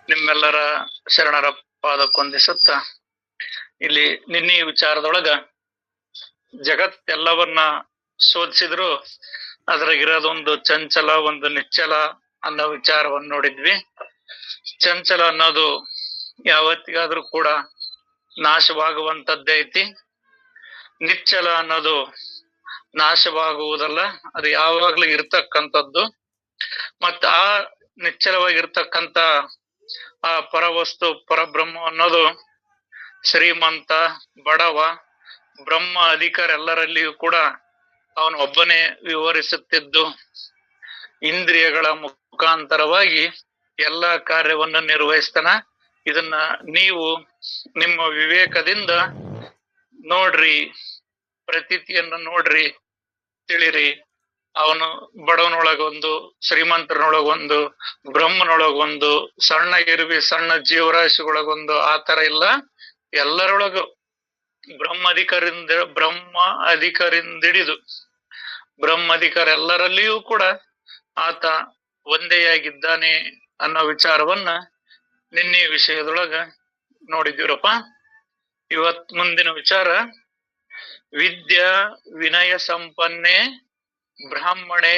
ನಿಮ್ಮೆಲ್ಲರ ಶರಣರ ಪಾದಕ್ಕೊಂದಿಸುತ್ತ ಇಲ್ಲಿ ನಿನ್ನೆ ವಿಚಾರದೊಳಗ ಜಗತ್ತೆಲ್ಲವನ್ನ ಶೋಧಿಸಿದ್ರು ಅದ್ರಾಗಿರೋದೊಂದು ಚಂಚಲ ಒಂದು ನಿಚ್ಚಲ ಅನ್ನೋ ವಿಚಾರವನ್ನು ನೋಡಿದ್ವಿ. ಚಂಚಲ ಅನ್ನೋದು ಯಾವತ್ತಿಗಾದ್ರೂ ಕೂಡ ನಾಶವಾಗುವಂತದ್ದೇ ಐತಿ. ನಿಚ್ಚಲ ಅನ್ನೋದು ನಾಶವಾಗುವುದಲ್ಲ, ಅದು ಯಾವಾಗ್ಲೂ ಇರ್ತಕ್ಕಂಥದ್ದು. ಮತ್ತ ಆ ನಿಚ್ಚಲವಾಗಿರ್ತಕ್ಕಂಥ ಆ ಪರವಸ್ತು ಪರಬ್ರಹ್ಮ ಅನ್ನೋದು ಶ್ರೀಮಂತ ಬಡವ ಬ್ರಹ್ಮ ಅಧಿಕಾರ ಎಲ್ಲರಲ್ಲಿಯೂ ಕೂಡ ಅವನು ಒಬ್ಬನೇ ವಿವರಿಸುತ್ತಿದ್ದು ಇಂದ್ರಿಯಗಳ ಮುಖಾಂತರವಾಗಿ ಎಲ್ಲಾ ಕಾರ್ಯವನ್ನು ನಿರ್ವಹಿಸ್ತಾನ. ಇದನ್ನ ನೀವು ನಿಮ್ಮ ವಿವೇಕದಿಂದ ನೋಡ್ರಿ, ಪ್ರತೀತಿಯನ್ನು ನೋಡ್ರಿ, ತಿಳಿರಿ. ಅವನು ಬಡವನೊಳಗೊಂದು, ಶ್ರೀಮಂತರನೊಳಗೊಂದು, ಬ್ರಹ್ಮನೊಳಗೊಂದು, ಸಣ್ಣ ಇರುವಿ ಸಣ್ಣ ಜೀವರಾಶಿಗಳೊಳಗೊಂದು ಆ ತರ ಇಲ್ಲ. ಎಲ್ಲರೊಳಗು ಬ್ರಹ್ಮ ಅಧಿಕರಿಂದಿಡಿದು ಬ್ರಹ್ಮ ಅಧಿಕಾರ ಎಲ್ಲರಲ್ಲಿಯೂ ಕೂಡ ಆತ ಒಂದೇಯಾಗಿದ್ದಾನೆ ಅನ್ನೋ ವಿಚಾರವನ್ನ ನಿನ್ನೆ ವಿಷಯದೊಳಗ ನೋಡಿದೀವರಪ್ಪ. ಇವತ್ ಮುಂದಿನ ವಿಚಾರ, ವಿದ್ಯಾ ವಿನಯ ಸಂಪನ್ನೆ ಬ್ರಾಹ್ಮಣೆ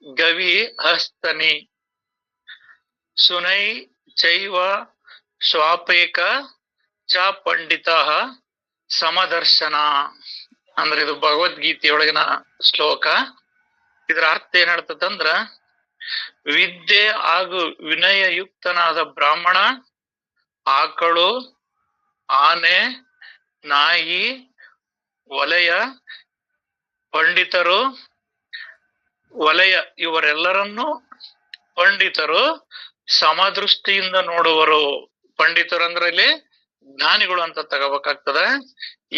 ಗವಿ ಹಸ್ತನಿ ಸುನೈ ಚೈವ ಸ್ವಾಪೇಕ ಚ ಪಂಡಿತ ಸಮದರ್ಶನ. ಅಂದ್ರೆ ಇದು ಭಗವದ್ಗೀತೆಯೊಳಗಿನ ಶ್ಲೋಕ. ಇದರ ಅರ್ಥ ಏನ್ ಹೇಳ್ತದಂದ್ರ, ವಿದ್ಯೆ ಹಾಗೂ ವಿನಯಯುಕ್ತನಾದ ಬ್ರಾಹ್ಮಣ ಆಕಳು, ಆನೆ, ನಾಯಿ, ವಲಯ, ಪಂಡಿತರು, ವಲಯ ಇವರೆಲ್ಲರನ್ನು ಪಂಡಿತರು ಸಮದೃಷ್ಟಿಯಿಂದ ನೋಡುವರು. ಪಂಡಿತರು ಅಂದ್ರೆ ಇಲ್ಲಿ ಜ್ಞಾನಿಗಳು ಅಂತ ತಗೋಬೇಕಾಗ್ತದ.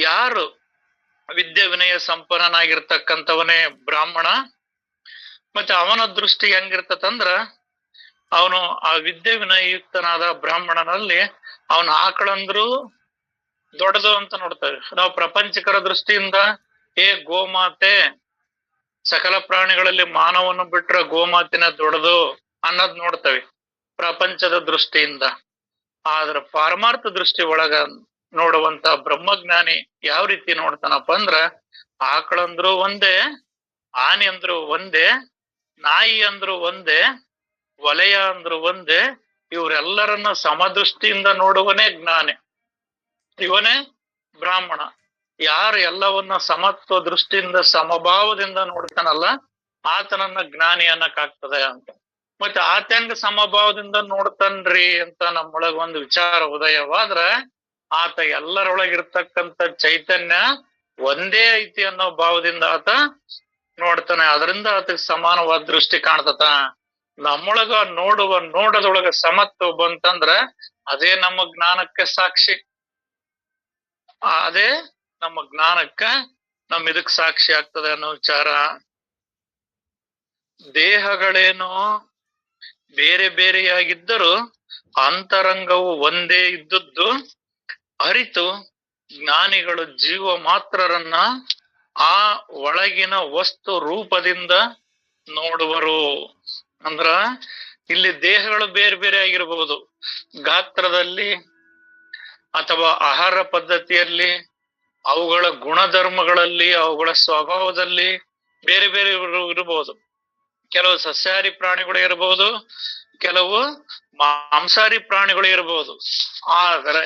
ಯಾರು ವಿದ್ಯೆ ವಿನಯ ಸಂಪನ್ನನಾಗಿರ್ತಕ್ಕಂಥವನೇ ಬ್ರಾಹ್ಮಣ. ಮತ್ತೆ ಅವನ ದೃಷ್ಟಿ ಹೆಂಗಿರ್ತದಂದ್ರ, ಅವನು ಆ ವಿದ್ಯೆ ವಿನಯಯುಕ್ತನಾದ ಬ್ರಾಹ್ಮಣನಲ್ಲಿ ಅವನ ಆಕಳಂದ್ರು ದೊಡ್ಡದು ಅಂತ ನೋಡ್ತೇವೆ ನಾವು. ಪ್ರಪಂಚಿಕರ ದೃಷ್ಟಿಯಿಂದ ಗೋಮಾತೆ, ಸಕಲ ಪ್ರಾಣಿಗಳಲ್ಲಿ ಮಾನವನು ಬಿಟ್ರೆ ಗೋಮಾತಿನ ದೊಡ್ಡದು ಅನ್ನೋದ್ ನೋಡ್ತೇವೆ ಪ್ರಪಂಚದ ದೃಷ್ಟಿಯಿಂದ. ಆದ್ರ ಪಾರಮಾರ್ಥ ದೃಷ್ಟಿ ಒಳಗ ನೋಡುವಂತ ಬ್ರಹ್ಮಜ್ಞಾನಿ ಯಾವ ರೀತಿ ನೋಡ್ತಾನಪ್ಪ ಅಂದ್ರ, ಆಕಳಂದ್ರು ಒಂದೇ, ಆನೆ ಅಂದ್ರು ಒಂದೇ, ನಾಯಿ ಅಂದ್ರು ಒಂದೇ, ವಲಯ ಅಂದ್ರು ಒಂದೇ, ಇವರೆಲ್ಲರನ್ನ ಸಮದೃಷ್ಟಿಯಿಂದ ನೋಡುವನೇ ಜ್ಞಾನಿ, ಇವನೇ ಬ್ರಾಹ್ಮಣ. ಯಾರು ಎಲ್ಲವನ್ನ ಸಮತ್ವ ದೃಷ್ಟಿಯಿಂದ ಸಮಭಾವದಿಂದ ನೋಡ್ತಾನಲ್ಲ ಆತನನ್ನ ಜ್ಞಾನಿ ಅನ್ನಕ್ಕಾಗ್ತದೆ ಅಂತ. ಮತ್ತೆ ಆತಂಗ ಸಮಭಾವದಿಂದ ನೋಡ್ತಾನ್ರಿ ಅಂತ ನಮ್ಮೊಳಗ ಒಂದು ವಿಚಾರ ಉದಯವಾದ್ರ, ಆತ ಎಲ್ಲರೊಳಗಿರ್ತಕ್ಕಂಥ ಚೈತನ್ಯ ಒಂದೇ ಐತಿ ಅನ್ನೋ ಭಾವದಿಂದ ಆತ ನೋಡ್ತಾನೆ. ಅದರಿಂದ ಆತಗೆ ಸಮಾನವಾದ ದೃಷ್ಟಿ ಕಾಣ್ತತ. ನಮ್ಮೊಳಗ ನೋಡದೊಳಗ ಸಮತ್ವ ಬಂತಂದ್ರ ಅದೇ ನಮ್ಮ ಜ್ಞಾನಕ್ಕೆ ಸಾಕ್ಷಿ. ಅದೇ ನಮ್ಮ ಜ್ಞಾನಕ್ಕ ಇದಕ್ ಸಾಕ್ಷಿ ಆಗ್ತದೆ ಅನ್ನೋ ವಿಚಾರ. ದೇಹಗಳೇನೋ ಬೇರೆ ಬೇರೆಯಾಗಿದ್ದರೂ ಅಂತರಂಗವು ಒಂದೇ ಇದ್ದದ್ದು ಅರಿತು ಜ್ಞಾನಿಗಳು ಜೀವ ಮಾತ್ರರನ್ನ ಆ ಒಳಗಿನ ವಸ್ತು ರೂಪದಿಂದ ನೋಡುವರು. ಅಂದ್ರ ಇಲ್ಲಿ ದೇಹಗಳು ಬೇರೆ ಬೇರೆ ಆಗಿರಬಹುದು, ಗಾತ್ರದಲ್ಲಿ ಅಥವಾ ಆಹಾರ ಪದ್ಧತಿಯಲ್ಲಿ, ಅವುಗಳ ಗುಣಧರ್ಮಗಳಲ್ಲಿ, ಅವುಗಳ ಸ್ವಭಾವದಲ್ಲಿ ಬೇರೆ ಬೇರೆ ಇರಬಹುದು. ಕೆಲವು ಸಸ್ಯಾಹಾರಿ ಪ್ರಾಣಿಗಳು ಇರಬಹುದು, ಕೆಲವು ಮಾಂಸಾಹಾರಿ ಪ್ರಾಣಿಗಳು ಇರಬಹುದು. ಆದರೆ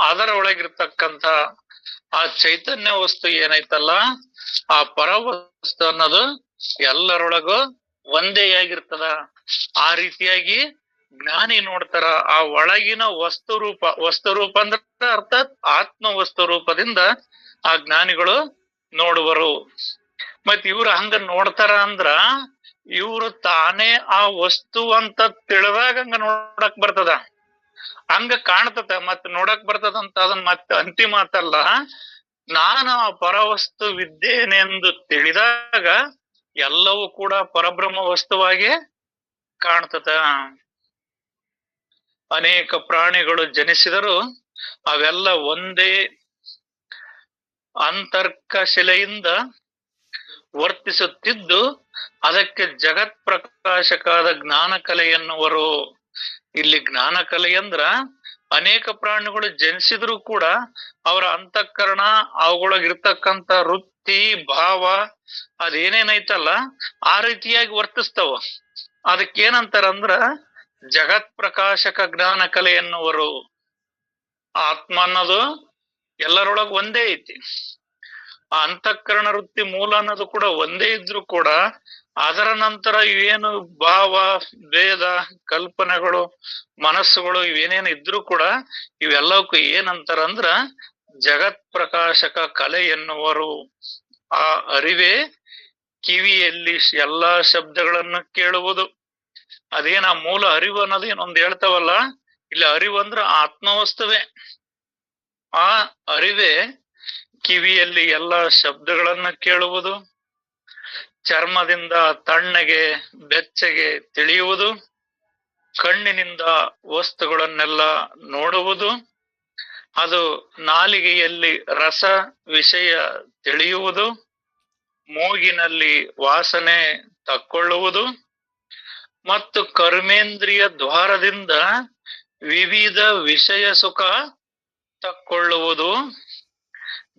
ಅದರ ಒಳಗಿರ್ತಕ್ಕಂಥ ಆ ಚೈತನ್ಯ ವಸ್ತು ಏನೈತಲ್ಲ, ಆ ಪರವಸ್ತು ಅನ್ನೋದು ಎಲ್ಲರೊಳಗೂ ಒಂದೇ ಆಗಿರ್ತದ. ಆ ರೀತಿಯಾಗಿ ಜ್ಞಾನಿ ನೋಡ್ತಾರ. ಆ ಒಳಗಿನ ವಸ್ತು ರೂಪ ಅಂದ್ರೆ ಅರ್ಥಾತ್ ಆತ್ಮ ವಸ್ತು ರೂಪದಿಂದ ಆ ಜ್ಞಾನಿಗಳು ನೋಡುವರು. ಮತ್ ಇವ್ರು ಹಂಗ ನೋಡ್ತಾರ ಅಂದ್ರ, ಇವ್ರು ತಾನೇ ಆ ವಸ್ತು ಅಂತ ತಿಳಿದಾಗ ಹಂಗ ನೋಡಕ್ ಬರ್ತದ, ಹಂಗ ಕಾಣ್ತದ, ಮತ್ ನೋಡಕ್ ಬರ್ತದಂತ ಅದನ್ನ ಮತ್ತೆ ಅಂತಿಮ ಮಾತಲ್ಲ. ನಾನು ಆ ಪರವಸ್ತು ವಿದ್ದೇನೆಂದು ತಿಳಿದಾಗ ಎಲ್ಲವೂ ಕೂಡ ಪರಬ್ರಹ್ಮ ವಸ್ತುವಾಗಿ ಕಾಣ್ತದ. ಅನೇಕ ಪ್ರಾಣಿಗಳು ಜನಿಸಿದರೂ ಅವೆಲ್ಲ ಒಂದೇ ಅಂತರ್ಕ ಶಿಲೆಯಿಂದ ವರ್ತಿಸುತ್ತಿದ್ದು ಅದಕ್ಕೆ ಜಗತ್ ಪ್ರಕಾಶಕಾದ ಜ್ಞಾನ ಕಲೆ ಎನ್ನುವರು. ಇಲ್ಲಿ ಜ್ಞಾನ ಕಲೆ ಅಂದ್ರ ಅನೇಕ ಪ್ರಾಣಿಗಳು ಜನಿಸಿದ್ರು ಕೂಡ ಅವರ ಅಂತಃಕರಣ ಅವುಗಳಾಗಿರ್ತಕ್ಕಂಥ ವೃತ್ತಿ ಭಾವ ಅದೇನೇನೈತಲ್ಲ ಆ ರೀತಿಯಾಗಿ ವರ್ತಿಸ್ತಾವ. ಅದಕ್ಕೇನಂತಾರಂದ್ರ ಜಗತ್ ಪ್ರಕಾಶಕ ಜ್ಞಾನ ಕಲೆ ಎನ್ನುವರು. ಆತ್ಮ ಅನ್ನೋದು ಎಲ್ಲರೊಳಗ ಒಂದೇ ಐತಿ. ಆ ಅಂತಃಕರಣ ವೃತ್ತಿ ಮೂಲ ಅನ್ನೋದು ಕೂಡ ಒಂದೇ ಇದ್ರು ಕೂಡ ಅದರ ನಂತರ ಇವೇನು ಭಾವ ಭೇದ ಕಲ್ಪನೆಗಳು ಮನಸ್ಸುಗಳು ಇವೇನೇನು ಇದ್ರು ಕೂಡ ಇವೆಲ್ಲಕ್ಕೂ ಏನಂತಾರಂದ್ರ ಜಗತ್ ಪ್ರಕಾಶಕ ಕಲೆ ಎನ್ನುವರು. ಆ ಅರಿವೇ ಕಿವಿಯಲ್ಲಿ ಎಲ್ಲಾ ಶಬ್ದಗಳನ್ನು ಕೇಳುವುದು. ಅದೇನ ಮೂಲ ಅರಿವು ಅನ್ನೋದು ಏನೊಂದು ಹೇಳ್ತಾವಲ್ಲ, ಇಲ್ಲಿ ಅರಿವು ಅಂದ್ರ ಆತ್ಮವಸ್ತುವೆ. ಆ ಅರಿವೇ ಕಿವಿಯಲ್ಲಿ ಎಲ್ಲ ಶಬ್ದಗಳನ್ನ ಕೇಳುವುದು, ಚರ್ಮದಿಂದ ತಣ್ಣಗೆ ಬೆಚ್ಚಗೆ ತಿಳಿಯುವುದು, ಕಣ್ಣಿನಿಂದ ವಸ್ತುಗಳನ್ನೆಲ್ಲ ನೋಡುವುದು, ಅದು ನಾಲಿಗೆಯಲ್ಲಿ ರಸ ವಿಷಯ ತಿಳಿಯುವುದು, ಮೂಗಿನಲ್ಲಿ ವಾಸನೆ ತಕ್ಕೊಳ್ಳುವುದು ಮತ್ತು ಕರ್ಮೇಂದ್ರಿಯ ದ್ವಾರದಿಂದ ವಿವಿಧ ವಿಷಯ ಸುಖ ತಕ್ಕೊಳ್ಳುವುದು.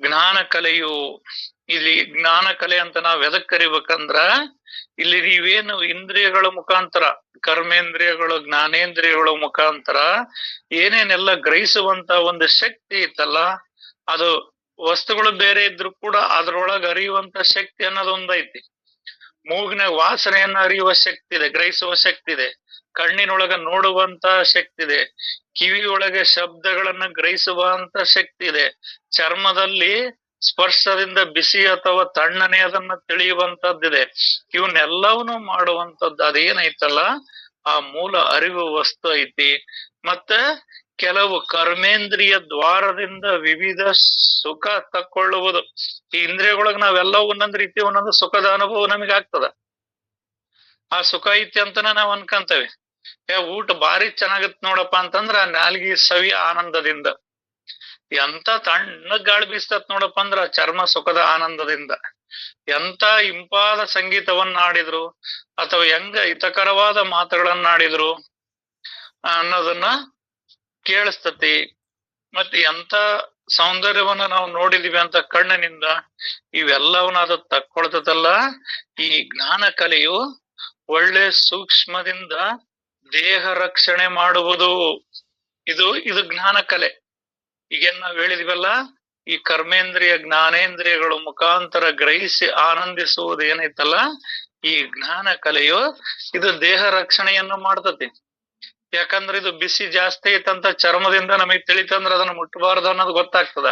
ಜ್ಞಾನ ಕಲೆಯು ಇಲ್ಲಿ ಜ್ಞಾನ ಕಲೆ ಅಂತ ನಾವ್ ಎದಕ್ ಕರಿಬೇಕಂದ್ರ, ಇಲ್ಲಿ ನೀವೇನು ಇಂದ್ರಿಯಗಳ ಮುಖಾಂತರ ಕರ್ಮೇಂದ್ರಿಯಗಳು ಜ್ಞಾನೇಂದ್ರಿಯಗಳ ಮುಖಾಂತರ ಏನೇನೆಲ್ಲ ಗ್ರಹಿಸುವಂತ ಒಂದು ಶಕ್ತಿ ಇತ್ತಲ್ಲ, ಅದು ವಸ್ತುಗಳು ಬೇರೆ ಇದ್ರು ಕೂಡ ಅದ್ರೊಳಗ ಅರಿಯುವಂತ ಶಕ್ತಿ ಅನ್ನೋದೊಂದೈತಿ. ಮೂಗಿನ ವಾಸನೆಯನ್ನ ಅರಿಯುವ ಶಕ್ತಿ ಇದೆ, ಗ್ರಹಿಸುವ ಶಕ್ತಿ ಇದೆ. ಕಣ್ಣಿನೊಳಗ ನೋಡುವಂತ ಶಕ್ತಿ ಇದೆ, ಕಿವಿಯೊಳಗೆ ಶಬ್ದಗಳನ್ನ ಗ್ರಹಿಸುವಂತ ಶಕ್ತಿ ಇದೆ, ಚರ್ಮದಲ್ಲಿ ಸ್ಪರ್ಶದಿಂದ ಬಿಸಿ ಅಥವಾ ತಣ್ಣನೆ ಅದನ್ನ ತಿಳಿಯುವಂತದ್ದಿದೆ. ಇವನ್ನೆಲ್ಲವನ್ನೂ ಮಾಡುವಂತದ್ದು ಅದೇನೈತಲ್ಲ ಆ ಮೂಲ ಅರಿವು ವಸ್ತು ಐತಿ. ಮತ್ತೆ ಕೆಲವು ಕರ್ಮೇಂದ್ರಿಯ ದ್ವಾರದಿಂದ ವಿವಿಧ ಸುಖ ತಕ್ಕೊಳ್ಳುವುದು. ಈ ಇಂದ್ರಿಯಗೊಳಗ ನಾವೆಲ್ಲ ಒಂದೊಂದ್ ರೀತಿ ಒಂದೊಂದು ಸುಖದ ಅನುಭವ ನಮಗೆ ಆಗ್ತದ. ಆ ಸುಖ ಐತಿ ಅಂತನ ನಾವ್ ಅನ್ಕಂತೇವೆ. ಊಟ ಭಾರಿ ಚೆನ್ನಾಗತ್ ನೋಡಪ್ಪ ಅಂತಂದ್ರ ನಾಲ್ಗಿ ಸವಿ ಆನಂದದಿಂದ. ಎಂತ ತಣ್ಣಗ್ ಗಾಳಿ ಬೀಸ್ತತ್ ನೋಡಪ್ಪ ಅಂದ್ರ ಚರ್ಮ ಸುಖದ ಆನಂದದಿಂದ. ಎಂತ ಇಂಪಾದ ಸಂಗೀತವನ್ನ ಆಡಿದ್ರು ಅಥವಾ ಹೆಂಗ ಹಿತಕರವಾದ ಮಾತುಗಳನ್ನಾಡಿದ್ರು ಅನ್ನೋದನ್ನ ಕೇಳಿಸ್ತತಿ. ಮತ್ತೆ ಎಂತ ಸೌಂದರ್ಯವನ್ನ ನಾವು ನೋಡಿದೀವಿ ಅಂತ ಕಣ್ಣಿನಿಂದ ಇವೆಲ್ಲವನ್ನ ಅದು ತಕ್ಕೊಳ್ತದಲ್ಲ. ಈ ಜ್ಞಾನ ಕಲೆಯು ಒಳ್ಳೆ ಸೂಕ್ಷ್ಮದಿಂದ ದೇಹ ರಕ್ಷಣೆ ಮಾಡುವುದು. ಇದು ಜ್ಞಾನ ಕಲೆ. ಈಗೇನ್ ನಾವ್ ಹೇಳಿದ್ವಲ್ಲ, ಈ ಕರ್ಮೇಂದ್ರಿಯ ಜ್ಞಾನೇಂದ್ರಿಯಗಳು ಮುಖಾಂತರ ಗ್ರಹಿಸಿ ಆನಂದಿಸುವುದು ಏನೈತಲ್ಲ, ಈ ಜ್ಞಾನ ಕಲೆಯು ಇದು ದೇಹ ರಕ್ಷಣೆಯನ್ನು ಮಾಡ್ತತಿ. ಯಾಕಂದ್ರೆ ಇದು ಬಿಸಿ ಜಾಸ್ತಿ ಐತಂತ ಚರ್ಮದಿಂದ ನಮಗ್ ತಿಳಿತಂದ್ರ ಅದನ್ನ ಮುಟ್ಟಬಾರ್ದು ಅನ್ನೋದು ಗೊತ್ತಾಗ್ತದ.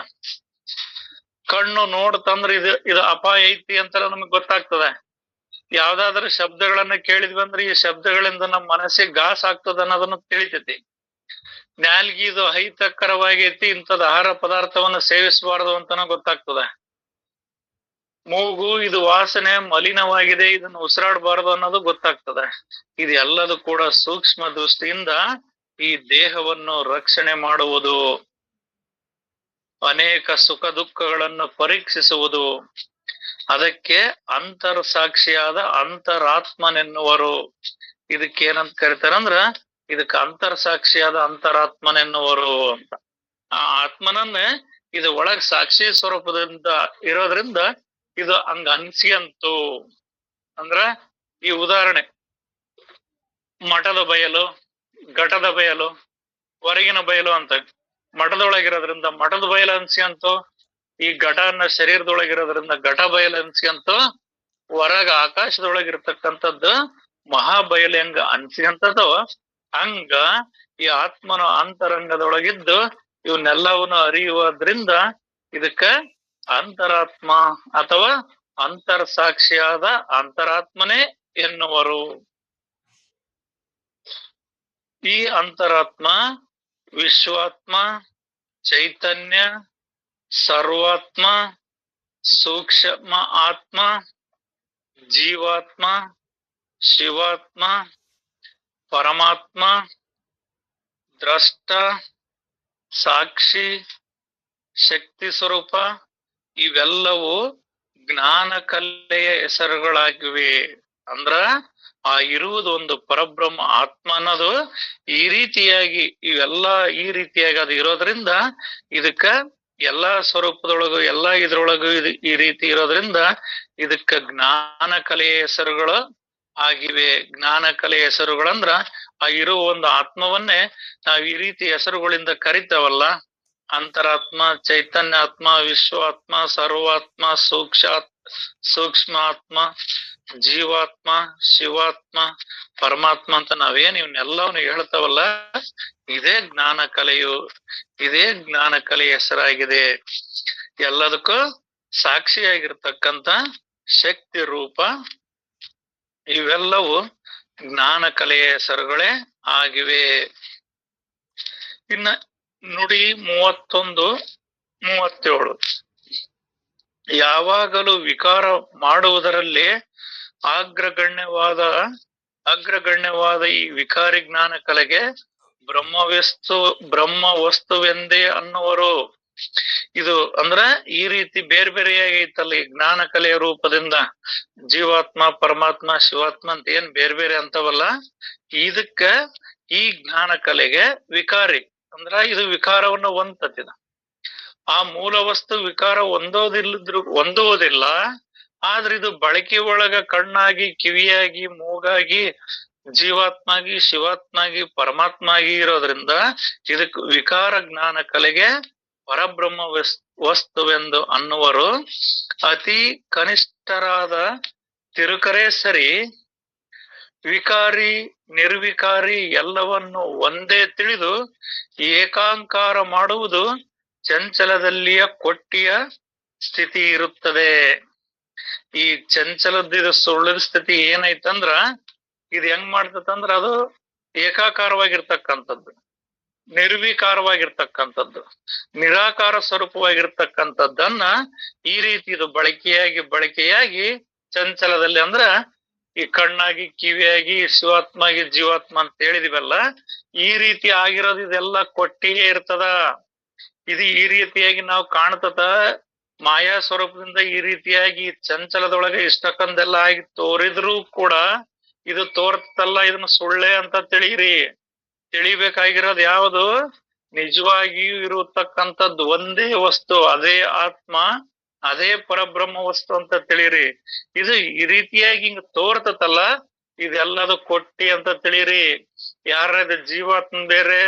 ಕಣ್ಣು ನೋಡ್ತಂದ್ರ ಇದು ಅಪಾಯ ಐತಿ ಅಂತ ನಮಗ್ ಗೊತ್ತಾಗ್ತದ. ಯಾವ್ದಾದ್ರು ಶಬ್ದಗಳನ್ನ ಕೇಳಿದ್ವಿ ಅಂದ್ರೆ ಈ ಶಬ್ದಗಳಿಂದ ನಮ್ಮ ಮನಸ್ಸಿಗೆ ಗಾಸ್ ಆಗ್ತದ ಅನ್ನೋದನ್ನ ತಿಳಿತೈತಿ. ನಾಲ್ಗಿ ಇದು ಅಹಿತಕರವಾಗೈತಿ, ಇಂಥದ್ ಆಹಾರ ಪದಾರ್ಥವನ್ನ ಸೇವಿಸಬಾರದು ಅಂತಾನು ಗೊತ್ತಾಗ್ತದ. ಮೂಗು ಇದು ವಾಸನೆ ಮಲಿನವಾಗಿದೆ, ಇದನ್ನು ಉಸಿರಾಡಬಾರದು ಅನ್ನೋದು ಗೊತ್ತಾಗ್ತದೆ. ಇದೆಲ್ಲದು ಕೂಡ ಸೂಕ್ಷ್ಮ ದೃಷ್ಟಿಯಿಂದ ಈ ದೇಹವನ್ನು ರಕ್ಷಣೆ ಮಾಡುವುದು, ಅನೇಕ ಸುಖ ದುಃಖಗಳನ್ನು ಪರೀಕ್ಷಿಸುವುದು. ಅದಕ್ಕೆ ಅಂತರ್ ಸಾಕ್ಷಿಯಾದ ಅಂತರಾತ್ಮನೆನ್ನುವರು. ಇದಕ್ಕೇನಂತ ಕರಿತಾರಂದ್ರ ಇದಕ್ಕೆ ಅಂತರ್ ಸಾಕ್ಷಿಯಾದ ಅಂತರಾತ್ಮನೆನ್ನುವರು ಅಂತ. ಆ ಆತ್ಮನನ್ನ ಇದು ಒಳಗ್ ಸಾಕ್ಷಿ ಸ್ವರೂಪದಿಂದ ಇರೋದ್ರಿಂದ ಇದು ಹಂಗ ಅನ್ಸಿಯಂತು. ಅಂದ್ರ ಈ ಉದಾಹರಣೆ, ಮಠದ ಬಯಲು, ಘಟದ ಬಯಲು, ಹೊರಗಿನ ಬಯಲು ಅಂತ. ಮಠದೊಳಗಿರೋದ್ರಿಂದ ಮಠದ ಬಯಲು ಅನ್ಸಿಯಂತು, ಈ ಘಟ ಅನ್ನ ಶರೀರದೊಳಗಿರೋದ್ರಿಂದ ಘಟ ಬಯಲು ಅನ್ಸಿಯಂತು, ಹೊರಗ ಆಕಾಶದೊಳಗಿರ್ತಕ್ಕಂಥದ್ದು ಮಹಾಬಯಲು ಹೆಂಗ ಅನ್ಸಿಯಂತದವ ಹಂಗ ಈ ಆತ್ಮನ ಅಂತರಂಗದೊಳಗಿದ್ದು ಇವನ್ನೆಲ್ಲವನ್ನು ಅರಿಯುವುದ್ರಿಂದ ಇದಕ್ಕ ಅಂತರಾತ್ಮ ಅಥವಾ ಅಂತರ್ ಸಾಕ್ಷಿಯಾದ ಅಂತರಾತ್ಮನೇ ಎನ್ನುವರು. ಈ ಅಂತರಾತ್ಮ ವಿಶ್ವಾತ್ಮ, ಚೈತನ್ಯ, ಸರ್ವಾತ್ಮ, ಸೂಕ್ಷ್ಮ ಆತ್ಮ, ಜೀವಾತ್ಮ, ಶಿವಾತ್ಮ, ಪರಮಾತ್ಮ, ದ್ರಷ್ಟ, ಸಾಕ್ಷಿ, ಶಕ್ತಿ ಸ್ವರೂಪ ಇವೆಲ್ಲವೂ ಜ್ಞಾನ ಕಲೆಯ ಹೆಸರುಗಳಾಗಿವೆ ಅಂದ್ರ ಆ ಇರುವುದು ಒಂದು ಪರಬ್ರಹ್ಮ ಆತ್ಮ ಅನ್ನೋದು ಈ ರೀತಿಯಾಗಿ ಇವೆಲ್ಲಾ ಈ ರೀತಿಯಾಗಿ ಅದು ಇರೋದ್ರಿಂದ ಇದಕ್ಕ ಎಲ್ಲಾ ಸ್ವರೂಪದೊಳಗು ಎಲ್ಲಾ ಇದ್ರೊಳಗು ಈ ರೀತಿ ಇರೋದ್ರಿಂದ ಇದಕ್ಕ ಜ್ಞಾನ ಕಲೆಯ ಹೆಸರುಗಳು ಆಗಿವೆ. ಜ್ಞಾನ ಕಲೆಯ ಹೆಸರುಗಳಂದ್ರ ಆ ಇರುವ ಒಂದು ಆತ್ಮವನ್ನೇ ನಾವ್ ಈ ರೀತಿ ಹೆಸರುಗಳಿಂದ ಕರಿತೇವಲ್ಲ, ಅಂತರಾತ್ಮ, ಚೈತನ್ಯಾತ್ಮ, ವಿಶ್ವಾತ್ಮ, ಸರ್ವಾತ್ಮ, ಸೂಕ್ಷ್ಮಾತ್ಮ, ಜೀವಾತ್ಮ, ಶಿವಾತ್ಮ, ಪರಮಾತ್ಮ ಅಂತ ನಾವೇನ್ ಇವನ್ನೆಲ್ಲವನ್ನು ಹೇಳ್ತಾವಲ್ಲ, ಇದೇ ಜ್ಞಾನ ಕಲೆಯು, ಇದೇ ಜ್ಞಾನ ಕಲೆಯ ಹೆಸರಾಗಿದೆ. ಎಲ್ಲದಕ್ಕೂ ಸಾಕ್ಷಿಯಾಗಿರ್ತಕ್ಕಂಥ ಶಕ್ತಿ ರೂಪ ಇವೆಲ್ಲವೂ ಜ್ಞಾನ ಕಲೆಯ ಹೆಸರುಗಳೇ ಆಗಿವೆ. ಇನ್ನ ನುಡಿ 31, 37 ಯಾವಾಗಲೂ ವಿಕಾರ ಮಾಡುವುದರಲ್ಲಿ ಅಗ್ರಗಣ್ಯವಾದ ಈ ವಿಕಾರಿ ಜ್ಞಾನ ಕಲೆಗೆ ಬ್ರಹ್ಮ ವಸ್ತುವೆಂದೇ ಅನ್ನುವರು. ಇದು ಅಂದ್ರ ಈ ರೀತಿ ಬೇರೆ ಬೇರೆಯಾಗಿ ಐತಲ್ಲ ಈ ಜ್ಞಾನ ಕಲೆಯ ರೂಪದಿಂದ ಜೀವಾತ್ಮ, ಪರಮಾತ್ಮ, ಶಿವಾತ್ಮ ಅಂತ ಏನ್ ಬೇರೆ ಬೇರೆ ಅಂತವಲ್ಲ, ಇದಕ್ಕ ಈ ಜ್ಞಾನ ಕಲೆಗೆ ವಿಕಾರಿ ಅಂದ್ರ ಇದು ವಿಕಾರವನ್ನು ಹೊಂದತಿದ. ಆ ಮೂಲ ವಸ್ತು ವಿಕಾರ ಹೊಂದುವುದಿಲ್ಲ. ಆದ್ರೆ ಇದು ಬಳಕೆ ಒಳಗ ಕಣ್ಣಾಗಿ, ಕಿವಿಯಾಗಿ, ಮೂಗಾಗಿ, ಜೀವಾತ್ಮಾಗಿ, ಶಿವಾತ್ಮಾಗಿ, ಪರಮಾತ್ಮಾಗಿ ಇರೋದ್ರಿಂದ ಇದಕ್ ವಿಕಾರ ಜ್ಞಾನ ಕಲೆಗೆ ಪರಬ್ರಹ್ಮ ವಸ್ತುವೆಂದು ಅನ್ನುವರು. ಅತಿ ಕನಿಷ್ಠರಾದ ತಿರುಕರೇ ಸರಿ, ವಿಕಾರಿ ನಿರ್ವಿಕಾರಿ ಎಲ್ಲವನ್ನು ಒಂದೇ ತಿಳಿದು ಏಕಾಂಕಾರ ಮಾಡುವುದು ಚಂಚಲದಲ್ಲಿಯ ಕೊಟ್ಟಿಯ ಸ್ಥಿತಿ ಇರುತ್ತದೆ. ಈ ಚಂಚಲದ ಸುಳ್ಳಿದ ಸ್ಥಿತಿ ಏನೈತಂದ್ರ ಇದು ಹೆಂಗ್ ಮಾಡ್ತದಂದ್ರ ಅದು ಏಕಾಕಾರವಾಗಿರ್ತಕ್ಕಂಥದ್ದು, ನಿರ್ವಿಕಾರವಾಗಿರ್ತಕ್ಕಂಥದ್ದು, ನಿರಾಕಾರ ಸ್ವರೂಪವಾಗಿರ್ತಕ್ಕಂಥದ್ದನ್ನ ಈ ರೀತಿ ಇದು ಬಳಕೆಯಾಗಿ ಚಂಚಲದಲ್ಲಿ ಅಂದ್ರ ಈ ಕಣ್ಣಾಗಿ, ಕಿವಿಯಾಗಿ, ಶಿವಾತ್ಮಾಗಿ, ಜೀವಾತ್ಮ ಅಂತ ಹೇಳಿದಿವಲ್ಲ, ಈ ರೀತಿ ಆಗಿರೋದು ಇದೆಲ್ಲ ಕೊಟ್ಟಿಗೆ ಇರ್ತದ. ಇದು ಈ ರೀತಿಯಾಗಿ ನಾವು ಕಾಣ್ತದ ಮಾಯಾ ಸ್ವರೂಪದಿಂದ ಈ ರೀತಿಯಾಗಿ ಚಂಚಲದೊಳಗೆ ಇಷ್ಟಕ್ಕಂದೆಲ್ಲ ಆಗಿ ತೋರಿದ್ರು ಕೂಡ ಇದು ತೋರ್ತಲ್ಲ, ಇದನ್ನ ಸುಳ್ಳೆ ಅಂತ ತಿಳಿಬೇಕಾಗಿರೋದು ಯಾವುದು? ನಿಜವಾಗಿಯೂ ಇರತಕ್ಕಂಥದ್ದು ಒಂದೇ ವಸ್ತು, ಅದೇ ಆತ್ಮ, ಅದೇ ಪರಬ್ರಹ್ಮ ವಸ್ತು ಅಂತ ತಿಳಿರಿ. ಇದು ಈ ರೀತಿಯಾಗಿ ಹಿಂಗ ತೋರ್ತತಲ್ಲ, ಇದೆಲ್ಲದು ಕೊಟ್ಟಿ ಅಂತ ತಿಳಿರಿ. ಯಾರದ ಜೀವಾತ್ಮ ಬೇರೆ,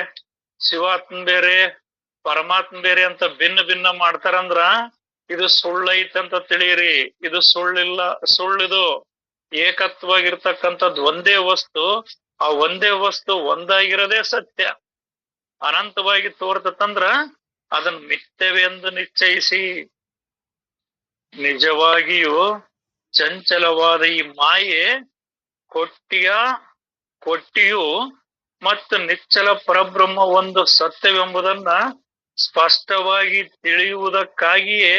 ಶಿವಾತ್ಮ ಬೇರೆ, ಪರಮಾತ್ಮ ಬೇರೆ ಅಂತ ಭಿನ್ನ ಮಾಡ್ತಾರಂದ್ರ ಇದು ಸುಳ್ಳೈತಂತ ತಿಳಿಯಿರಿ. ಇದು ಸುಳ್ಳಿದು ಏಕತ್ವಾಗಿರ್ತಕ್ಕಂಥದ್ದು ಒಂದೇ ವಸ್ತು. ಆ ಒಂದೇ ವಸ್ತು ಒಂದಾಗಿರೋದೇ ಸತ್ಯ. ಅನಂತವಾಗಿ ತೋರ್ತತಂದ್ರ ಅದನ್ನ ಮಿಥ್ಯವೆಂದು ನಿಶ್ಚಯಿಸಿ, ನಿಜವಾಗಿಯೂ ಚಂಚಲವಾದ ಈ ಮಾಯೆ ಕೊಟ್ಟಿಯು ಮತ್ತು ನಿಚ್ಚಲ ಪರಬ್ರಹ್ಮ ಒಂದು ಸತ್ಯವೆಂಬುದನ್ನ ಸ್ಪಷ್ಟವಾಗಿ ತಿಳಿಯುವುದಕ್ಕಾಗಿಯೇ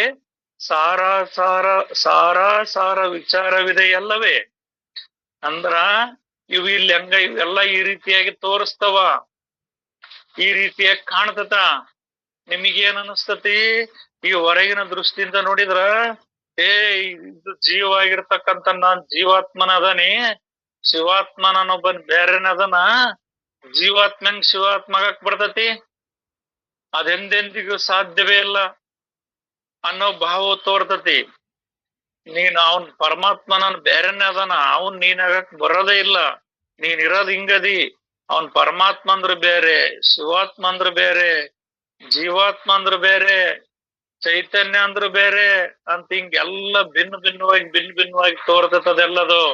ಸಾರ ವಿಚಾರವಿದೆಯಲ್ಲವೇ. ಅಂದ್ರ ಇವು ಇಲ್ಲಿ ಇವೆಲ್ಲ ಈ ರೀತಿಯಾಗಿ ತೋರಿಸ್ತವ, ಈ ರೀತಿಯಾಗಿ ಕಾಣ್ತತ. ನಿಮಗೇನ್ ಅನಿಸ್ತತಿ? ಈ ಹೊರಗಿನ ದೃಷ್ಟಿಯಿಂದ ನೋಡಿದ್ರ ಇದು ಜೀವ ಆಗಿರ್ತಕ್ಕಂಥ ನಾನ್ ಜೀವಾತ್ಮನ ಅದನಿ, ಶಿವಾತ್ಮನೊಬ್ಬನ್ ಬೇರೆನದನ, ಜೀವಾತ್ಮಂಗ್ ಶಿವಾತ್ಮಗಕ್ ಬರ್ತತಿ? ಅದೆಂದೆಂದಿಗೂ ಸಾಧ್ಯವೇ ಇಲ್ಲ ಅನ್ನೋ ಭಾವ ತೋರ್ತತಿ. ನೀನ್ ಅವನ್ ಪರಮಾತ್ಮನ ಬೇರೆನೆ ಅದನ, ಅವನ್ ನೀನಾಗಕ್ ಬರೋದೇ ಇಲ್ಲ. ನೀನ್ ಇರೋದ್ ಹಿಂಗದಿ. ಅವನ್ ಪರಮಾತ್ಮ ಅಂದ್ರ ಬೇರೆ, ಶಿವಾತ್ಮ ಅಂದ್ರ ಬೇರೆ, ಜೀವಾತ್ಮ ಅಂದ್ರ ಬೇರೆ, ಚೈತನ್ಯ ಅಂದ್ರ ಬೇರೆ ಅಂತ ಹಿಂಗೆಲ್ಲ ಭಿನ್ನವಾಗಿ ತೋರ್ತದೆಲ್ಲದು.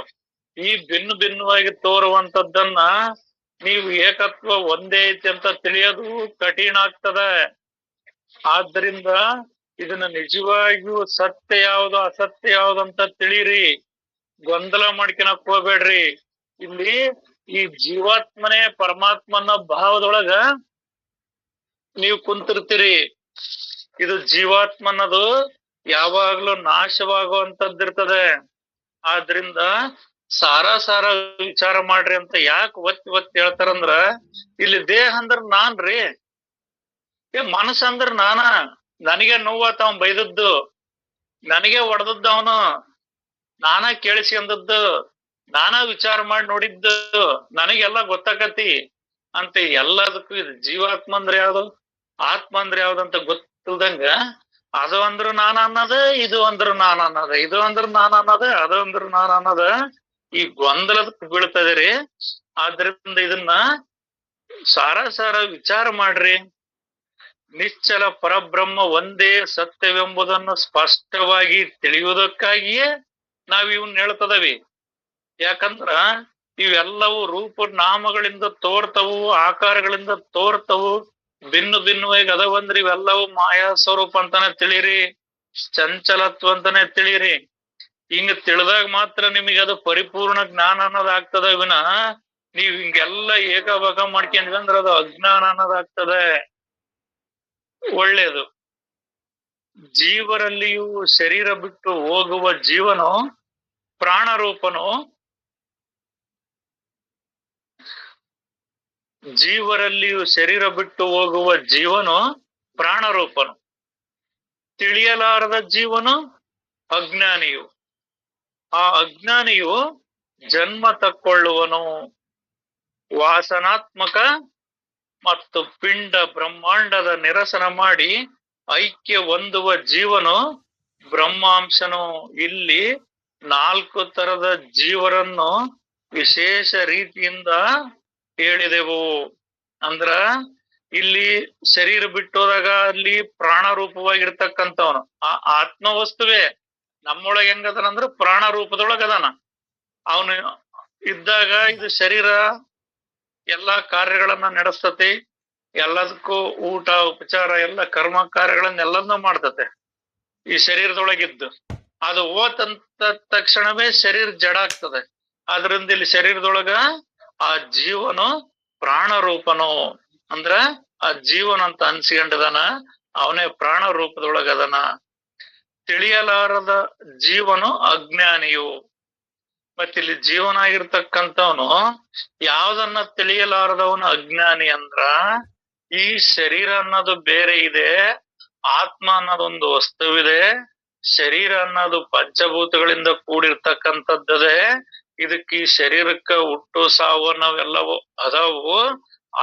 ಈ ಭಿನ್ನವಾಗಿ ತೋರುವಂತದ್ದನ್ನ ನೀವು ಏಕತ್ವ ಒಂದೇ ಐತಿ ಅಂತ ತಿಳಿಯೋದು ಕಠಿಣ ಆಗ್ತದ. ಆದ್ರಿಂದ ಇದನ್ನ ನಿಜವಾಗಿಯೂ ಸತ್ಯ ಯಾವುದು ಅಸತ್ಯ ಯಾವುದು ಅಂತ ತಿಳಿರಿ. ಗೊಂದಲ ಮಾಡ್ಕೊಳಕ್ ಹೋಗ್ಬೇಡ್ರಿ. ಇಲ್ಲಿ ಈ ಜೀವಾತ್ಮನೇ ಪರಮಾತ್ಮನ ಭಾವದೊಳಗ ನೀವು ಕುಂತಿರ್ತೀರಿ. ಇದು ಜೀವಾತ್ಮನದು ಯಾವಾಗ್ಲೂ ನಾಶವಾಗುವಂತದ್ದಿರ್ತದೆ. ಆದ್ರಿಂದ ಸಾರ ವಿಚಾರ ಮಾಡ್ರಿ ಅಂತ ಯಾಕೆ ಒತ್ತಿ ಹೇಳ್ತಾರಂದ್ರ, ಇಲ್ಲಿ ದೇಹ ಅಂದ್ರ ನಾನ್ರಿ, ಮನಸ್ಸ ಅಂದ್ರ ನನಗೆ ನೋವಾತ ಅವನ್ ಬೈದದ್ದು, ನನಗೆ ಹೊಡೆದದ್ದು, ಅವನು ನಾನ ಕೇಳಿಸ್ಕೊಂಡದ್ದು, ನಾನಾ ವಿಚಾರ ಮಾಡಿ ನೋಡಿದ್ದು, ನನಗೆಲ್ಲ ಗೊತ್ತಾಕತಿ ಅಂತ. ಎಲ್ಲದಕ್ಕೂ ಇದು ಜೀವಾತ್ಮ ಅಂದ್ರೆ ಯಾವ್ದು, ಆತ್ಮ ಅಂದ್ರೆ ಯಾವ್ದಂತ ಗೊತ್ತಿಲ್ದಂಗ ಅದು ಅಂದ್ರು ನಾನ್ ಅನ್ನದ, ಇದು ಅಂದ್ರು ನಾನ್ ಅನ್ನದ, ಇದು ಅಂದ್ರು ನಾನ್ ಅನ್ನದ, ಅದು ಅಂದ್ರು ನಾನ್ ಅನ್ನದ, ಈ ಗೊಂದಲದಕ್ಕೆ ಬೀಳ್ತದೆ. ಆದ್ರಿಂದ ಇದನ್ನ ಸಾರ ವಿಚಾರ ಮಾಡ್ರಿ. ನಿಶ್ಚಲ ಪರಬ್ರಹ್ಮ ಒಂದೇ ಸತ್ಯವೆಂಬುದನ್ನು ಸ್ಪಷ್ಟವಾಗಿ ತಿಳಿಯುವುದಕ್ಕಾಗಿಯೇ ನಾವ್ ಇವನ್ ಹೇಳ್ತದವಿ. ಯಾಕಂದ್ರ ಇವೆಲ್ಲವೂ ರೂಪ ನಾಮಗಳಿಂದ ತೋರ್ತವು, ಆಕಾರಗಳಿಂದ ತೋರ್ತವು, ಭಿನ್ನವಾಗಿ ಅದಾವಂದ್ರಿ. ಇವೆಲ್ಲವೂ ಮಾಯಾ ಸ್ವರೂಪ ಅಂತಾನೆ ತಿಳಿರಿ, ಚಂಚಲತ್ವ ಅಂತಾನೆ ತಿಳಿರಿ. ಹಿಂಗ ತಿಳಿದಾಗ ಮಾತ್ರ ನಿಮಗೆ ಅದು ಪರಿಪೂರ್ಣ ಜ್ಞಾನ ಅನ್ನೋದಾಗ್ತದ. ವಿನ ನೀವ್ ಹಿಂಗೆಲ್ಲ ಏಕಭಾಗ ಮಾಡ್ಕೊಂಡ್ವಿ ಅಂದ್ರೆ ಅದು ಅಜ್ಞಾನ ಅನ್ನೋದಾಗ್ತದೆ. ಒಳ್ಳೇದು. ಜೀವರಲ್ಲಿಯೂ ಶರೀರ ಬಿಟ್ಟು ಹೋಗುವ ಜೀವನು ಪ್ರಾಣರೂಪನು, ಜೀವರಲ್ಲಿಯೂ ಶರೀರ ಬಿಟ್ಟು ಹೋಗುವ ಜೀವನು ಪ್ರಾಣರೂಪನು, ತಿಳಿಯಲಾರದ ಜೀವನು ಅಜ್ಞಾನಿಯು. ಆ ಅಜ್ಞಾನಿಯು ಜನ್ಮ ತಕ್ಕೊಳ್ಳುವನು. ವಾಸನಾತ್ಮಕ ಮತ್ತು ಪಿಂಡ ಬ್ರಹ್ಮಾಂಡದ ನಿರಸನ ಮಾಡಿ ಐಕ್ಯ ಹೊಂದುವ ಜೀವನು ಬ್ರಹ್ಮಾಂಶನು. ಇಲ್ಲಿ 4 ತರದ ಜೀವರನ್ನು ವಿಶೇಷ ರೀತಿಯಿಂದ ಹೇಳಿದೆವು. ಅಂದ್ರ ಇಲ್ಲಿ ಶರೀರ ಬಿಟ್ಟೋದಾಗ ಅಲ್ಲಿ ಪ್ರಾಣ ರೂಪವಾಗಿರ್ತಕ್ಕಂಥವನು ಆ ಆತ್ಮ ವಸ್ತುವೇ ನಮ್ಮೊಳಗೆ ಹೆಂಗದನಂದ್ರ ಪ್ರಾಣ ರೂಪದೊಳಗ ಅದಾನ. ಅವನು ಇದ್ದಾಗ ಇದು ಶರೀರ ಎಲ್ಲಾ ಕಾರ್ಯಗಳನ್ನ ನಡೆಸ್ತತಿ, ಎಲ್ಲದಕ್ಕೂ ಊಟ ಉಪಚಾರ ಎಲ್ಲ ಕರ್ಮ ಕಾರ್ಯಗಳನ್ನೆಲ್ಲನೂ ಮಾಡ್ತತೆ ಈ ಶರೀರದೊಳಗಿದ್ದು. ಅದು ಹೋತಂತ ತಕ್ಷಣವೇ ಶರೀರ ಜಡ ಆಗ್ತದೆ. ಆದ್ರಿಂದ ಇಲ್ಲಿ ಶರೀರದೊಳಗ ಆ ಜೀವನು ಪ್ರಾಣ ರೂಪನು. ಅಂದ್ರ ಆ ಜೀವನ ಅಂತ ಅನ್ಸ್ಕೊಂಡದನ, ಅವನೇ ಪ್ರಾಣ ರೂಪದೊಳಗದನ. ತಿಳಿಯಲಾರದ ಜೀವನು ಅಜ್ಞಾನಿಯು. ಮತ್ತಿಲ್ಲಿ ಜೀವನ ಆಗಿರ್ತಕ್ಕಂಥವನು ಯಾವ್ದನ್ನ ತಿಳಿಯಲಾರದವನು ಅಜ್ಞಾನಿ ಅಂದ್ರ, ಈ ಶರೀರ ಅನ್ನೋದು ಬೇರೆ ಇದೆ, ಆತ್ಮ ಅನ್ನೋದೊಂದು ವಸ್ತುವಿದೆ, ಶರೀರ ಅನ್ನೋದು ಪಂಚಭೂತಗಳಿಂದ ಕೂಡಿರ್ತಕ್ಕಂಥದ್ದೇ. ಇದಕ್ಕೆ ಈ ಶರೀರಕ್ಕ ಹುಟ್ಟು ಸಾವು ಅನ್ನೋವೆಲ್ಲವೂ ಅದಾವು.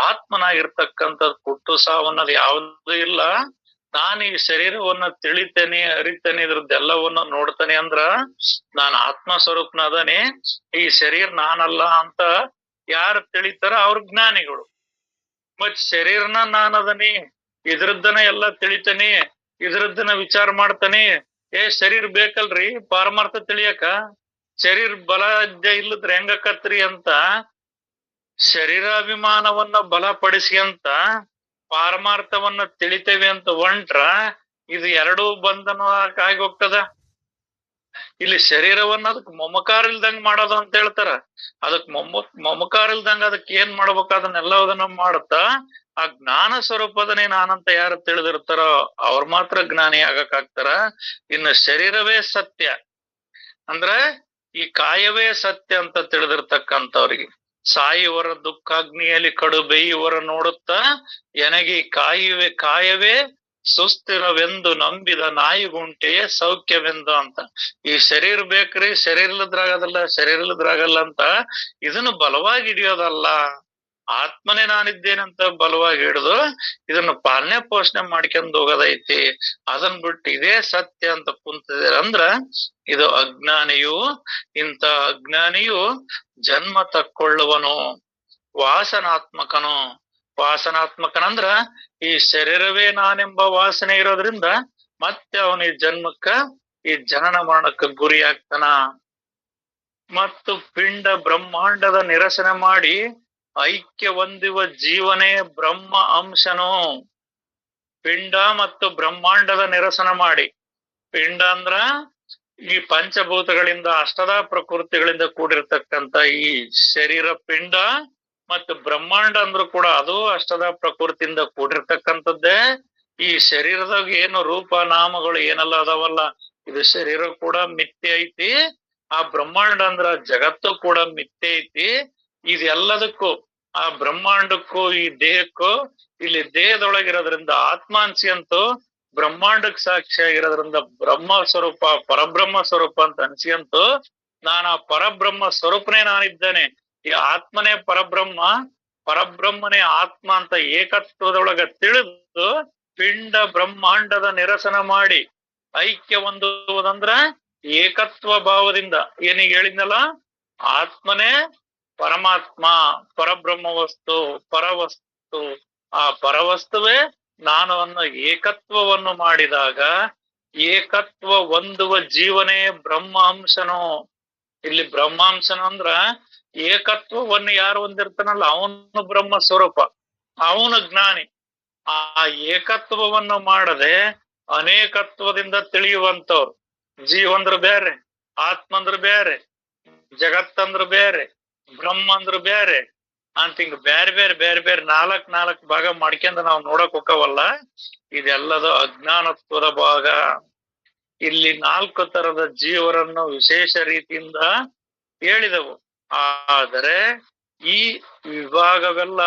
ಆತ್ಮನಾಗಿರ್ತಕ್ಕಂಥದ್ದು ಹುಟ್ಟು ಸಾವು ಅನ್ನೋದು ಯಾವ್ದು ಇಲ್ಲ. ನಾನು ಈ ಶರೀರವನ್ನ ತಿಳಿತೇನೆ, ಅರಿತೇನೆ, ಇದ್ರದ್ದೆಲ್ಲವನ್ನ ನೋಡ್ತೇನೆ ಅಂದ್ರ ನಾನು ಆತ್ಮ ಸ್ವರೂಪನದನೆ, ಈ ಶರೀರ ನಾನಲ್ಲ ಅಂತ ಯಾರು ತಿಳಿತಾರ ಅವ್ರ ಜ್ಞಾನಿಗಳು. ಮತ್ ಶರೀರನ ನಾನದನಿ, ಇದ್ರದ್ದನ ಎಲ್ಲಾ ತಿಳಿತೇನಿ, ಇದ್ರದ್ದನ ವಿಚಾರ ಮಾಡ್ತಾನೆ. ಶರೀರ ಬೇಕಲ್ರಿ ಪಾರಮಾರ್ಥ ತಿಳಿಯಕ, ಶರೀರ ಬಲ ಇಲ್ಲದ್ರೆ ಹೆಂಗಕತ್ರಿ ಅಂತ ಶರೀರಾಭಿಮಾನವನ್ನ ಬಲಪಡಿಸಿ ಪಾರಮಾರ್ಥವನ್ನ ತಿಳಿತೇವೆ ಅಂತ ಹೊಂಟ್ರ ಇದು ಎರಡೂ ಬಂಧನ ಆಗಿ ಹೋಗ್ತದ. ಇಲ್ಲಿ ಶರೀರವನ್ನ ಅದಕ್ ಮಮಕಾರ ಇಲ್ದಂಗ ಮಾಡೋದು ಅಂತ ಹೇಳ್ತಾರ. ಅದಕ್ ಮಮಕಾರ ಇಲ್ದಂಗ ಅದಕ್ಕೆ ಏನ್ ಮಾಡ್ಬೇಕು ಅದನ್ನೆಲ್ಲದನ್ನ ಮಾಡುತ್ತಾ ಆ ಜ್ಞಾನ ಸ್ವರೂಪದನೇ ನಾನಂತ ಯಾರು ತಿಳಿದಿರ್ತಾರೋ ಅವ್ರ ಮಾತ್ರ ಜ್ಞಾನಿ ಆಗಕ್ಕಾಗ್ತಾರ. ಇನ್ನು ಶರೀರವೇ ಸತ್ಯ ಅಂದ್ರ ಈ ಕಾಯವೇ ಸತ್ಯ ಅಂತ ತಿಳಿದಿರ್ತಕ್ಕಂಥವ್ರಿಗೆ, ಸಾಯುವರ ದುಃಖಾಗ್ನಿಯಲ್ಲಿ ಕಡು ಬೇಯುವರ ನೋಡುತ್ತಾ ಎನಗೆ ಕಾಯವೇ ಸುಸ್ಥಿರವೆಂದು ನಂಬಿದ ನಾಯಿಗುಂಟೆಯೇ ಸೌಖ್ಯವೆಂದು ಅಂತ. ಈ ಶರೀರ ಬೇಕ್ರಿ, ಶರೀರ ಇಲ್ಲದ್ರಾಗದಲ್ಲ, ಶರೀರ ಇಲ್ಲದ್ರಾಗಲ್ಲ ಅಂತ ಇದನ್ನು ಬಲವಾಗಿ ಹಿಡಿಯೋದಲ್ಲ, ಆತ್ಮನೇ ನಾನಿದ್ದೇನಂತ ಬಲವಾಗಿ ಹಿಡಿದು ಇದನ್ನು ಪಾಲನೆ ಪೋಷಣೆ ಮಾಡ್ಕೊಂಡ್ ಹೋಗೋದೈತಿ. ಅದನ್ ಬಿಟ್ಟು ಇದೇ ಸತ್ಯ ಅಂತ ಕುಂತಿದ್ದೀರ ಅಂದ್ರ ಇದು ಅಜ್ಞಾನಿಯು. ಇಂಥ ಅಜ್ಞಾನಿಯು ಜನ್ಮ ತಕ್ಕೊಳ್ಳುವನು. ವಾಸನಾತ್ಮಕನು. ವಾಸನಾತ್ಮಕನಂದ್ರ ಈ ಶರೀರವೇ ನಾನೆಂಬ ವಾಸನೆ ಇರೋದ್ರಿಂದ ಮತ್ತೆ ಅವನ ಈ ಜನ್ಮಕ್ಕ ಈ ಜನನ ಮರಣಕ್ಕ ಗುರಿ ಆಗ್ತಾನ. ಮತ್ತು ಪಿಂಡ ಬ್ರಹ್ಮಾಂಡದ ನಿರಸನ ಮಾಡಿ ಐಕ್ಯ ಹೊಂದುವ ಜೀವನೇ ಬ್ರಹ್ಮ ಅಂಶನು. ಪಿಂಡ ಮತ್ತು ಬ್ರಹ್ಮಾಂಡದ ನಿರಸನ ಮಾಡಿ, ಪಿಂಡ ಅಂದ್ರ ಈ ಪಂಚಭೂತಗಳಿಂದ ಅಷ್ಟದ ಪ್ರಕೃತಿಗಳಿಂದ ಕೂಡಿರ್ತಕ್ಕಂಥ ಈ ಶರೀರ ಪಿಂಡ, ಮತ್ತು ಬ್ರಹ್ಮಾಂಡ ಅಂದ್ರೂ ಕೂಡ ಅದು ಅಷ್ಟದ ಪ್ರಕೃತಿಯಿಂದ ಕೂಡಿರ್ತಕ್ಕಂಥದ್ದೇ. ಈ ಶರೀರದಾಗ ಏನು ರೂಪ ನಾಮಗಳು ಏನೆಲ್ಲ ಅದಾವಲ್ಲ, ಇದು ಶರೀರ ಕೂಡ ಮಿಥ್ಯೆ ಐತಿ. ಆ ಬ್ರಹ್ಮಾಂಡ ಅಂದ್ರ ಜಗತ್ತು ಕೂಡ ಮಿಥ್ಯೆ ಐತಿ. ಇದೆಲ್ಲದಕ್ಕೂ ಆ ಬ್ರಹ್ಮಾಂಡಕ್ಕೂ ಈ ದೇಹಕ್ಕೂ ಇಲ್ಲಿ ದೇಹದೊಳಗಿರೋದ್ರಿಂದ ಆತ್ಮಾಂಶಿ ಅಂತೂ ಬ್ರಹ್ಮಾಂಡಕ್ ಸಾಕ್ಷಿ ಆಗಿರೋದ್ರಿಂದ ಬ್ರಹ್ಮ ಸ್ವರೂಪ ಪರಬ್ರಹ್ಮ ಸ್ವರೂಪ ಅಂತ ಅನ್ಸಿಯಂತೂ ನಾನು ಆ ಪರಬ್ರಹ್ಮ ಸ್ವರೂಪನೇ ನಾನಿದ್ದೇನೆ. ಈ ಆತ್ಮನೇ ಪರಬ್ರಹ್ಮ, ಪರಬ್ರಹ್ಮನೇ ಆತ್ಮ ಅಂತ ಏಕತ್ವದೊಳಗ ತಿಳಿದು ಪಿಂಡ ಬ್ರಹ್ಮಾಂಡದ ನಿರಸನ ಮಾಡಿ ಐಕ್ಯ ಹೊಂದುವುದಂದ್ರ ಏಕತ್ವ ಭಾವದಿಂದ. ಏನೀಗ ಹೇಳಿದ್ನಲ್ಲ, ಆತ್ಮನೇ ಪರಮಾತ್ಮ, ಪರಬ್ರಹ್ಮ ವಸ್ತು, ಪರವಸ್ತು, ಆ ಪರವಸ್ತುವೇ ನಾನು ಅನ್ನೋ ಏಕತ್ವವನ್ನು ಮಾಡಿದಾಗ ಏಕತ್ವ ಹೊಂದುವ ಜೀವನೇ ಬ್ರಹ್ಮಾಂಶನು. ಇಲ್ಲಿ ಬ್ರಹ್ಮಾಂಶನು ಅಂದ್ರ ಏಕತ್ವವನ್ನು ಯಾರು ಹೊಂದಿರ್ತಾನಲ್ಲ ಅವನು ಬ್ರಹ್ಮ ಸ್ವರೂಪ, ಅವನು ಜ್ಞಾನಿ. ಆ ಏಕತ್ವವನ್ನು ಮಾಡದೆ ಅನೇಕತ್ವದಿಂದ ತಿಳಿಯುವಂತವ್ರು. ಜೀವಂದ್ರ ಬೇರೆ, ಆತ್ಮ ಅಂದ್ರ ಬೇರೆ, ಜಗತ್ತಂದ್ರ ಬೇರೆ, ಬ್ರಹ್ಮ ಅಂದ್ರ ಬೇರೆ ಅಂತ ಹಿಂಗ ಬೇರೆ ಬೇರೆ ಬೇರೆ ಬೇರೆ ನಾಲ್ಕ್ ಭಾಗ ಮಾಡ್ಕೊಂಡ ನಾವು ನೋಡಕ್ ಹೋಗವಲ್ಲ, ಇದೆಲ್ಲದು ಅಜ್ಞಾನತ್ವದ ಭಾಗ. ಇಲ್ಲಿ 4 ತರದ ಜೀವರನ್ನು ವಿಶೇಷ ರೀತಿಯಿಂದ ಹೇಳಿದವು. ಆದರೆ ಈ ವಿಭಾಗವೆಲ್ಲ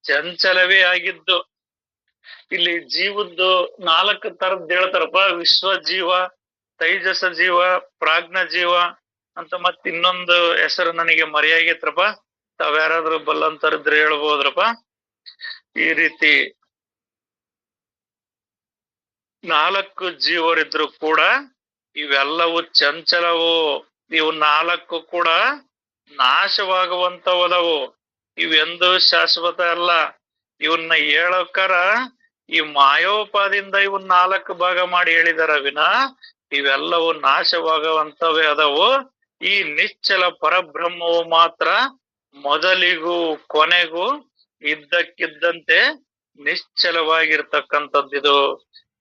ಚಂಚಲವೇ ಆಗಿದ್ದು. ಇಲ್ಲಿ ಜೀವದ್ದು 4 ತರದ್ ಹೇಳ್ತಾರಪ್ಪ: ವಿಶ್ವ ಜೀವ, ತೈಜಸ ಜೀವ, ಪ್ರಾಜ್ಞ ಜೀವ ಅಂತ. ಮತ್ ಇನ್ನೊಂದು ಹೆಸರು ನನಗೆ ಮರೆಯಾಗೈತ್ರಪ್ಪ, ತಾವ್ಯಾರಾದ್ರೂ ಬಲ್ಲಂತರಿದ್ರೆ ಹೇಳ್ಬೋದ್ರಪ್ಪ. ಈ ರೀತಿ 4 ಜೀವರಿದ್ರು ಕೂಡ ಇವೆಲ್ಲವೂ ಚಂಚಲವು. ಇವು 4 ಕೂಡ ನಾಶವಾಗುವಂತವದವು. ಇವೆಂದೂ ಶಾಶ್ವತ ಅಲ್ಲ. ಇವನ್ನ ಹೇಳೋಕರ ಈ ಮಾಯೋಪಾದಿಂದ ಇವನ್ 4 ಭಾಗ ಮಾಡಿ ಹೇಳಿದಾರ ವಿನ ಇವೆಲ್ಲವೂ ನಾಶವಾಗುವಂತವೇ ಅದವು. ಈ ನಿಶ್ಚಲ ಪರಬ್ರಹ್ಮವು ಮಾತ್ರ ಮೊದಲಿಗೂ ಕೊನೆಗೂ ಇದ್ದಕ್ಕಿದ್ದಂತೆ ನಿಶ್ಚಲವಾಗಿರ್ತಕ್ಕಂಥದ್ದಿದು.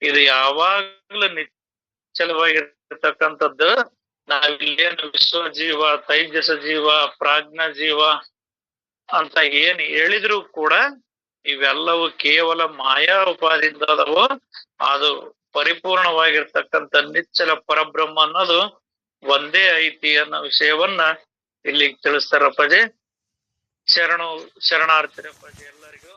ಇದು ಯಾವಾಗ್ಲೂ ನಿಶ್ಚಲವಾಗಿರ್ತಕ್ಕಂಥದ್ದು. ನಾವಿಲ್ಲೇನು ವಿಶ್ವ ಜೀವ, ತೈಜಸ ಜೀವ, ಪ್ರಾಜ್ಞ ಜೀವ ಅಂತ ಏನ್ ಹೇಳಿದ್ರು ಕೂಡ ಇವೆಲ್ಲವೂ ಕೇವಲ ಮಾಯಾ ಉಪಾದಿಂದ ಅದವು. ಅದು ಪರಿಪೂರ್ಣವಾಗಿರ್ತಕ್ಕಂಥ ನಿಶ್ಚಲ ಪರಬ್ರಹ್ಮ ಅನ್ನೋದು ಒಂದೇ ಐತಿ ಅನ್ನೋ ವಿಷಯವನ್ನ ಇಲ್ಲಿ ತಿಳಿಸ್ತಾರಪ್ಪಾಜಿ. ಶರಣಾರ್ಥಿರಪ್ಪಾಜಿ ಎಲ್ಲರಿಗೂ.